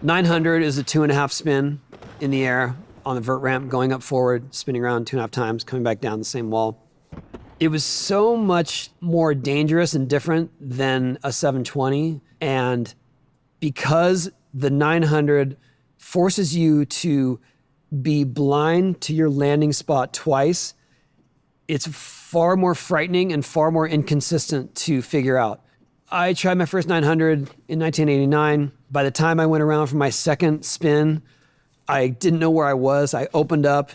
900 is a 2.5 spin in the air on the vert ramp, going up forward, spinning around 2.5 times, coming back down the same wall. It was so much more dangerous and different than a 720. And because the 900 forces you to be blind to your landing spot twice, it's far more frightening and far more inconsistent to figure out. I tried my first 900 in 1989. By the time I went around for my second spin, I didn't know where I was. I opened up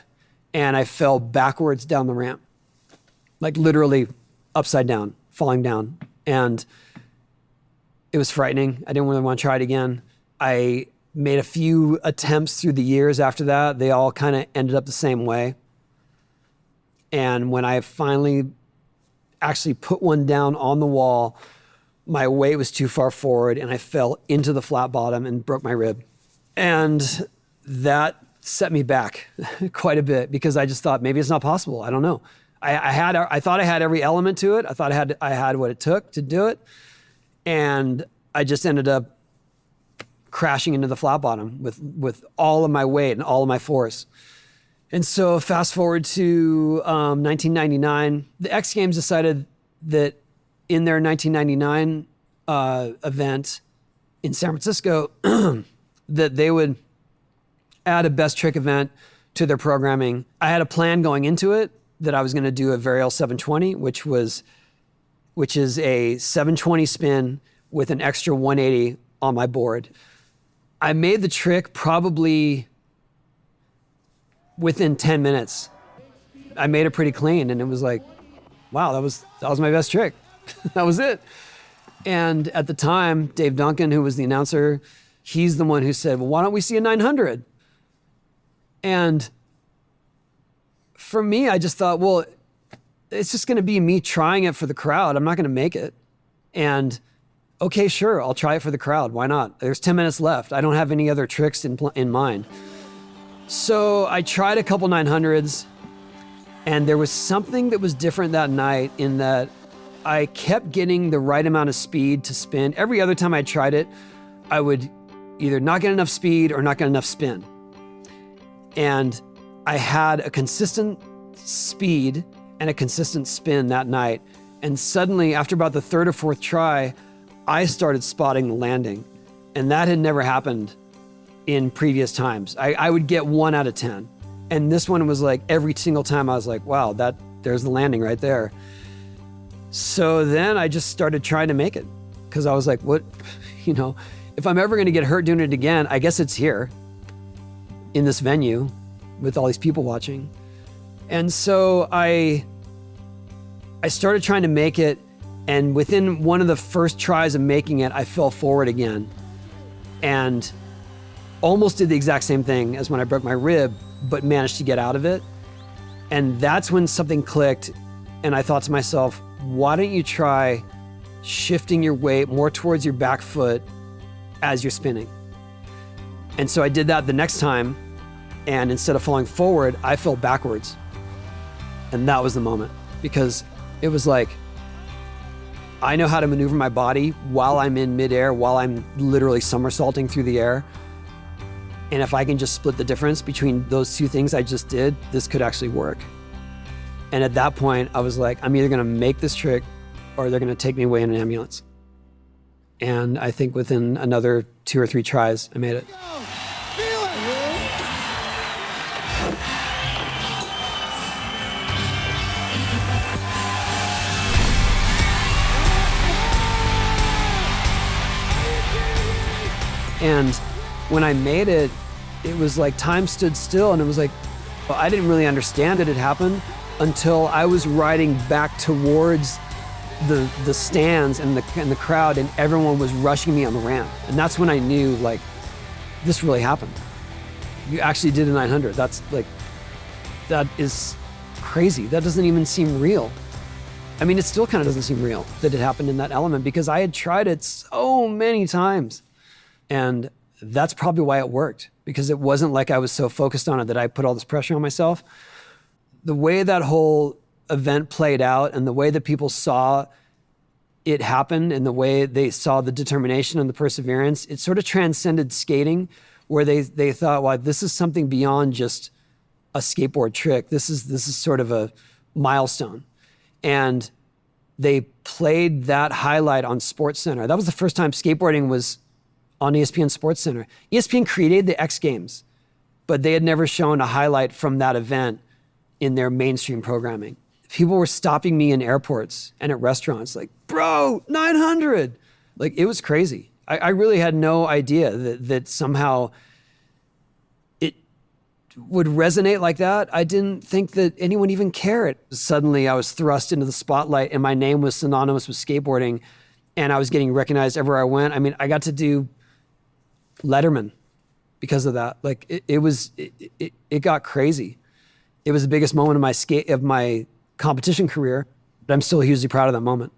and I fell backwards down the ramp, like literally upside down, falling down. And it was frightening. I didn't really want to try it again. I made a few attempts through the years after that. They all kind of ended up the same way. And when I finally actually put one down on the wall, my weight was too far forward and I fell into the flat bottom and broke my rib. And that set me back quite a bit because I just thought maybe it's not possible. I don't know. I thought I had every element to it. I thought I had what it took to do it. And I just ended up crashing into the flat bottom with all of my weight and all of my force. And so fast forward to 1999, the X Games decided that in their 1999 event in San Francisco, that they would add a best trick event to their programming. I had a plan going into it that I was going to do a Varial 720, which is a 720 spin with an extra 180 on my board. I made the trick probably within 10 minutes. I made it pretty clean and it was like, wow, that was my best trick. That was it. And at the time, Dave Duncan, who was the announcer, he's the one who said, well, why don't we see a 900? And for me, I just thought, well, it's just going to be me trying it for the crowd. I'm not going to make it. And okay, sure, I'll try it for the crowd. Why not? There's 10 minutes left. I don't have any other tricks in mind. So I tried a couple 900s, and there was something that was different that night in that I kept getting the right amount of speed to spin. Every other time I tried it, I would either not get enough speed or not get enough spin. And I had a consistent speed and a consistent spin that night. And suddenly, after about the third or fourth try, I started spotting the landing. And that had never happened in previous times. I would get 1 out of 10. And this one was like every single time I was like, wow, there's the landing right there. So then I just started trying to make it because I was like, what, if I'm ever going to get hurt doing it again, I guess it's here in this venue with all these people watching. And so I started trying to make it, and within one of the first tries of making it, I fell forward again and almost did the exact same thing as when I broke my rib, but managed to get out of it. And that's when something clicked, and I thought to myself, why don't you try shifting your weight more towards your back foot as you're spinning? And so I did that the next time, and instead of falling forward, I fell backwards. And that was the moment, because it was like, I know how to maneuver my body while I'm in midair, while I'm literally somersaulting through the air. And if I can just split the difference between those two things I just did, this could actually work. And at that point, I was like, I'm either gonna make this trick or they're gonna take me away in an ambulance. And I think within another 2 or 3 tries, I made it. And when I made it, it was like time stood still, and it was like, well, I didn't really understand it had happened until I was riding back towards the stands and the crowd, and everyone was rushing me on the ramp. And that's when I knew, like, this really happened. You actually did a 900. That is crazy. That doesn't even seem real. I mean, it still kind of doesn't seem real that it happened in that element, because I had tried it so many times. And that's probably why it worked, because it wasn't like I was so focused on it that I put all this pressure on myself. The way that whole event played out and the way that people saw it happened and the way they saw the determination and the perseverance, it sort of transcended skating, where they thought, well, this is something beyond just a skateboard trick. This is sort of a milestone. And they played that highlight on SportsCenter. That was the first time skateboarding was on ESPN SportsCenter. ESPN created the X Games, but they had never shown a highlight from that event in their mainstream programming. People were stopping me in airports and at restaurants like, bro, 900. Like, it was crazy. I really had no idea that somehow it would resonate like that. I didn't think that anyone even cared. Suddenly I was thrust into the spotlight and my name was synonymous with skateboarding and I was getting recognized everywhere I went. I mean, I got to do Letterman because of that. Like, it got crazy. It was the biggest moment of my competition career, but I'm still hugely proud of that moment.